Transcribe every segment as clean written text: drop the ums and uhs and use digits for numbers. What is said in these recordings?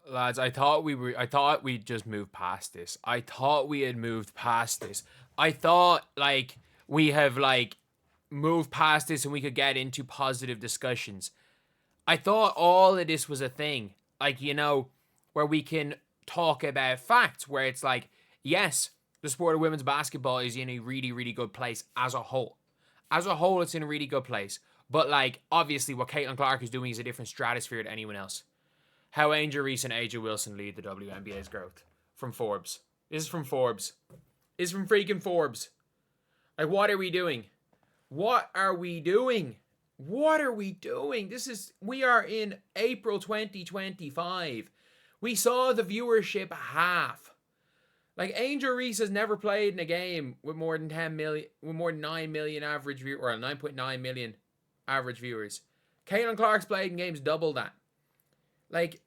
Lads, I thought we'd just moved past this. I thought we had moved past this. I thought like we have like moved past this and we could get into positive discussions. I thought all of this was a thing. Like, where we can talk about facts, where it's like, yes, the sport of women's basketball is in a really, really good place as a whole. As a whole, it's in a really good place. But like, obviously what Caitlin Clark is doing is a different stratosphere to anyone else. How Angel Reese and AJ Wilson lead the WNBA's growth. From Forbes. This is from Forbes. This is from freaking Forbes. Like, what are we doing? What are we doing? What are we doing? We are in April 2025. We saw the viewership half. Like, Angel Reese has never played in a game with more than 10 million, with more than 9 million average viewers, or 9.9 million average viewers. Caitlin Clark's played in games double that. Like,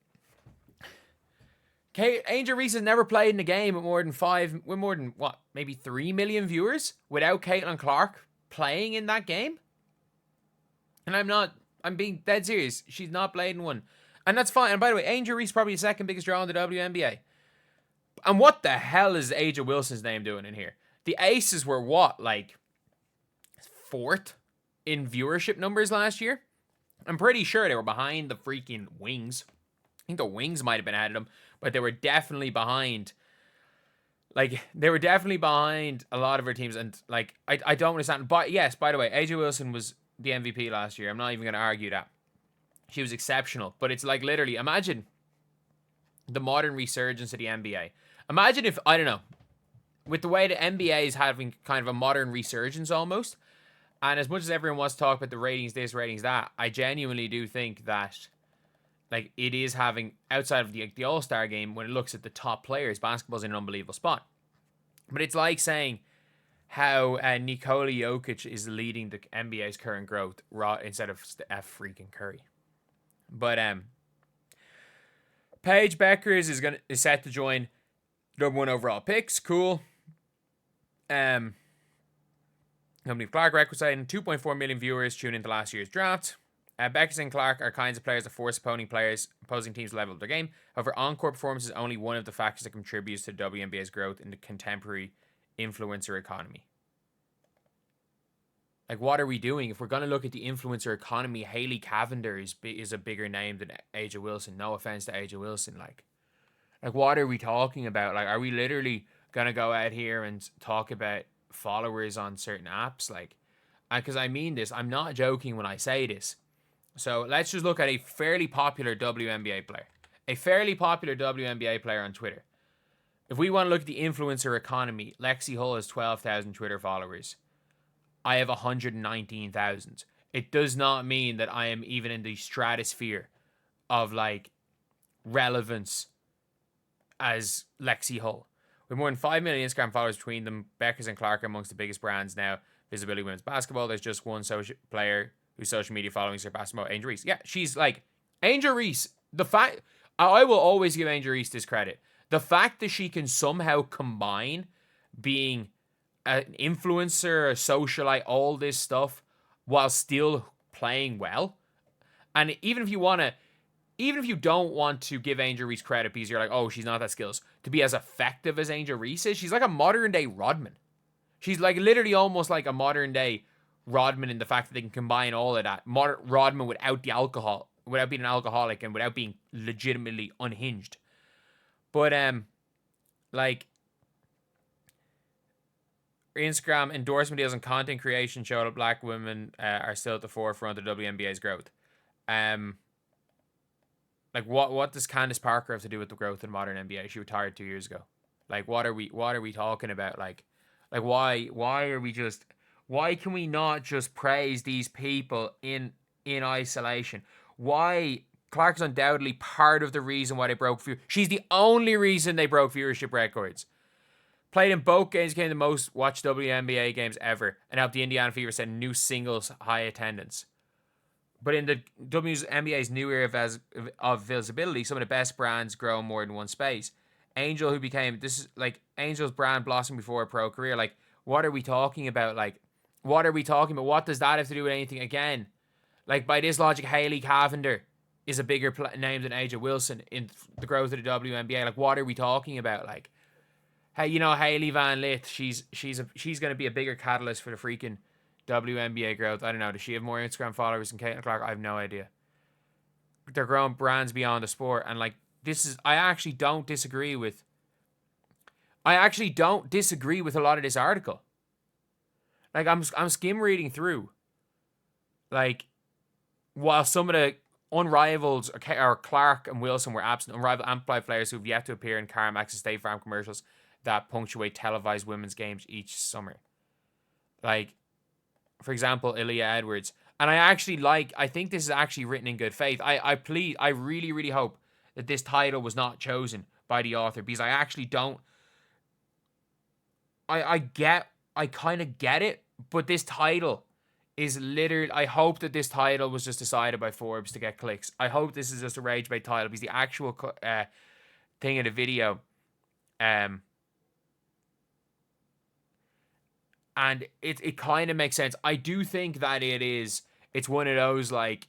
Angel Reese has never played in a game with more than maybe 3 million viewers without Caitlin Clark playing in that game. And I'm being dead serious. She's not played in one. And that's fine. And by the way, Angel Reese probably the second biggest draw in the WNBA. And what the hell is AJ Wilson's name doing in here? The Aces were what, like fourth in viewership numbers last year? I'm pretty sure they were behind the freaking Wings. I think the Wings might have been ahead of them, but they were definitely behind. Like, they were definitely behind a lot of her teams. And, like, I don't understand. But, yes, by the way, AJ Wilson was the MVP last year. I'm not even going to argue that. She was exceptional. But it's like, literally, imagine the modern resurgence of the NBA. Imagine if, I don't know, with the way the NBA is having kind of a modern resurgence almost, and as much as everyone wants to talk about the ratings this, ratings that, I genuinely do think that, like, it is having, outside of the All-Star game, when it looks at the top players, basketball's in an unbelievable spot. But it's like saying how Nikola Jokic is leading the NBA's current growth instead of Steph freaking Curry. But Paige Bueckers is set to join number 1 overall picks. Cool. Company of Clark record citing 2.4 million viewers tune into last year's draft. Bueckers and Clark are kinds of players that force opposing teams to level up their game. However, on-court performance is only one of the factors that contributes to WNBA's growth in the contemporary influencer economy. Like, what are we doing? If we're going to look at the influencer economy, Hailey Cavender is a bigger name than AJ Wilson. No offense to AJ Wilson. Like, what are we talking about? Like, are we literally going to go out here and talk about followers on certain apps? Like, because I mean this, I'm not joking when I say this. So let's just look at a fairly popular WNBA player. A fairly popular WNBA player on Twitter. If we want to look at the influencer economy, Lexi Hull has 12,000 Twitter followers. I have 119,000. It does not mean that I am even in the stratosphere of, like, relevance as Lexi Hull. With more than 5 million Instagram followers between them, Bueckers and Clark are amongst the biggest brands now. Visibility women's basketball. There's just one player whose social media following surpasses Angel Reese. Yeah, she's like Angel Reese. The fact I will always give Angel Reese this credit. The fact that she can somehow combine being an influencer, a socialite, all this stuff, while still playing well. And even if you don't want to give Angel Reese credit because you're like, oh, she's not that skills, to be as effective as Angel Reese is, she's like a modern day Rodman. She's like literally almost like a modern day Rodman in the fact that they can combine all of that. Rodman without the alcohol, without being an alcoholic, and without being legitimately unhinged. But like, Instagram endorsement deals and content creation show that black women are still at the forefront of WNBA's growth. Like, what does Candace Parker have to do with the growth in modern NBA? She retired 2 years ago. Like, what are we talking about? Like why can we not just praise these people in isolation? Why? Clark's undoubtedly part of the reason why they broke viewership. She's the only reason they broke viewership records. Played in both games, became the most watched WNBA games ever, and helped the Indiana Fever set new singles high attendance. But in the WNBA's new era of visibility, some of the best brands grow more than one space. Angel, who became, this is like Angel's brand blossomed before her pro career. Like, what are we talking about? Like, what are we talking about? What does that have to do with anything? Again, like, by this logic, Hailey Cavender is a bigger name than Angel Wilson in the growth of the WNBA. Like, what are we talking about? Like, hey, Hailey Van Lith, she's going to be a bigger catalyst for the freaking WNBA growth. I don't know. Does she have more Instagram followers than Caitlin Clark? I have no idea. They're growing brands beyond the sport, and like, I actually don't disagree with a lot of this article. Like, I'm skim reading through. Like, while some of the unrivaled or Clark and Wilson were absent, unrivaled amplified players who have yet to appear in CarMax and State Farm commercials that punctuate televised women's games each summer. Like, for example, Ilya Edwards. And I think this is actually written in good faith. I really, really hope that this title was not chosen by the author, because I actually don't. I kind of get it, but this title is literally. I hope that this title was just decided by Forbes to get clicks. I hope this is just a rage bait title, because the actual thing in the video, and it kind of makes sense. I do think that it's one of those like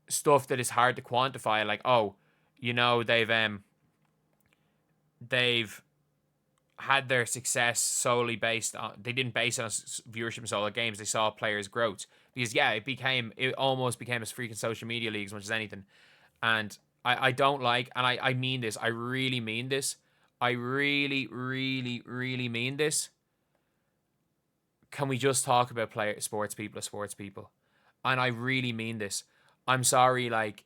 stuff that is hard to quantify. Like, oh, they've had their success solely based on, they didn't base it on viewership in solo games. They saw players' growth, because it almost became a freaking social media league as much as anything. And I don't like, and I mean this, I really mean this. I really, really, really mean this. Can we just talk about sports people as sports people? And I really mean this. I'm sorry, like,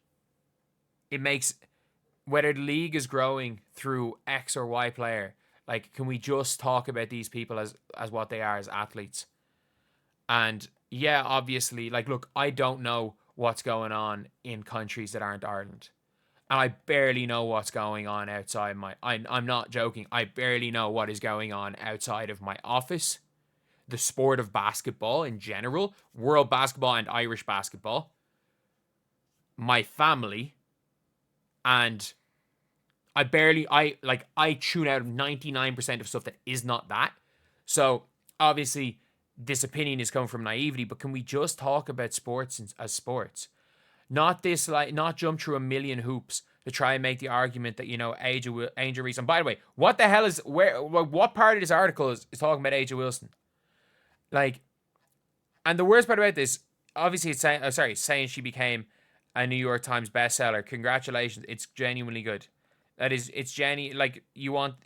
it makes, whether the league is growing through X or Y player, like, can we just talk about these people as what they are, as athletes? And yeah, obviously, like, look, I don't know what's going on in countries that aren't Ireland. And I barely know what's going on outside I'm not joking. I barely know what is going on outside of my office. The sport of basketball in general, world basketball and Irish basketball, my family, and I tune out 99% of stuff that is not that. So obviously this opinion is coming from naivety, but can we just talk about sports as sports? Not jump through a million hoops to try and make the argument that, Angel Reese. And by the way, what the hell what part of this article is talking about Angel Wilson? Like, and the worst part about this, obviously, it's saying she became a New York Times bestseller. Congratulations, it's genuinely good. It's genuine. Like, you want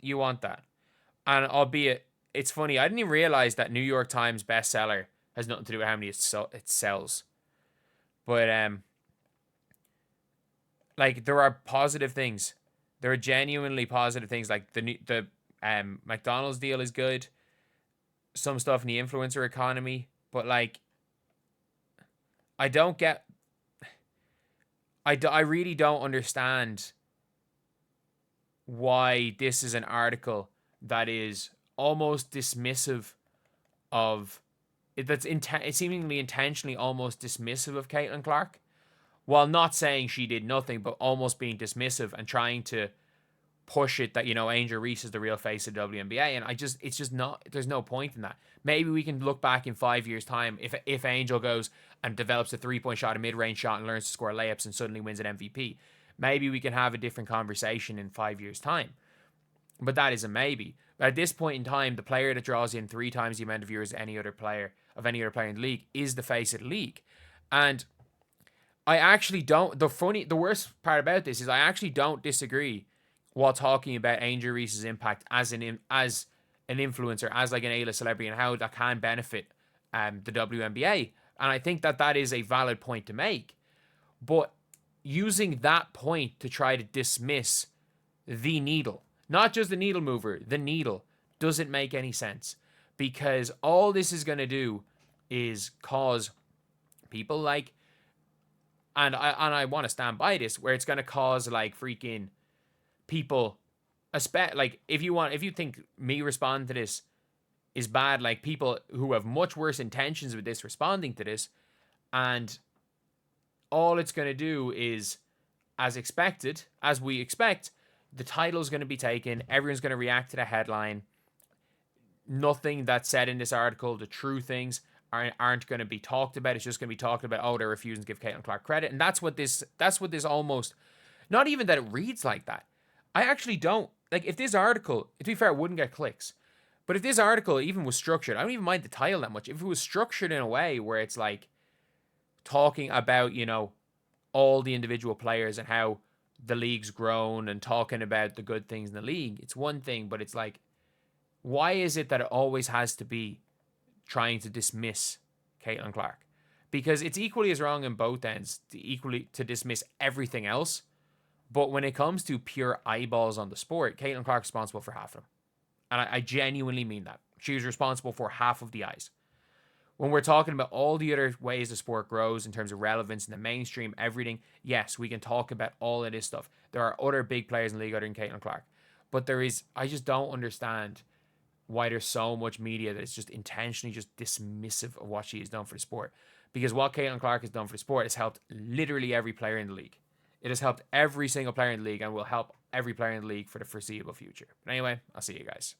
that, and albeit it's funny, I didn't even realize that New York Times bestseller has nothing to do with how many it sells. But like, there are positive things. There are genuinely positive things. Like the McDonald's deal is good. Some stuff in the influencer economy, but like, I really don't understand why this is an article that is almost dismissive of it. That's seemingly intentionally almost dismissive of Caitlin Clark, while not saying she did nothing, but almost being dismissive and trying to push it that, Angel Reese is the real face of WNBA. And it's just not, there's no point in that. Maybe we can look back in 5 years' time, if Angel goes and develops a 3-point shot, a mid-range shot, and learns to score layups and suddenly wins an MVP. Maybe we can have a different conversation in 5 years' time. But that is a maybe. But at this point in time, the player that draws in 3 times the amount of viewers of any other player in the league is the face of the league. And I actually don't, the worst part about this is I actually don't disagree while talking about Angel Reese's impact as an influencer, as like an A-list celebrity, and how that can benefit the WNBA. And I think that is a valid point to make. But using that point to try to dismiss the needle, not just the needle mover, the needle, doesn't make any sense. Because all this is going to do is cause people like, and I want to stand by this, where it's going to cause like freaking people, like, if you think me responding to this is bad, like, people who have much worse intentions with this responding to this, and all it's going to do is, as we expect, the title's going to be taken, everyone's going to react to the headline, nothing that's said in this article, the true things, aren't going to be talked about. It's just going to be talked about, oh, they're refusing to give Caitlin Clark credit. And that's what this almost, not even that it reads like that. I actually don't, like, if this article, to be fair, it wouldn't get clicks. But if this article even was structured, I don't even mind the title that much. If it was structured in a way where it's like talking about, all the individual players and how the league's grown and talking about the good things in the league, it's one thing, but it's like, why is it that it always has to be trying to dismiss Caitlin Clark? Because it's equally as wrong in both ends to dismiss everything else. But when it comes to pure eyeballs on the sport, Caitlin Clark's responsible for half of them. And I genuinely mean that. She was responsible for half of the eyes. When we're talking about all the other ways the sport grows in terms of relevance in the mainstream, everything, yes, we can talk about all of this stuff. There are other big players in the league other than Caitlin Clark. But I just don't understand why there's so much media that is just intentionally just dismissive of what she has done for the sport. Because what Caitlin Clark has done for the sport has helped literally every player in the league. It has helped every single player in the league and will help every player in the league for the foreseeable future. But anyway, I'll see you guys.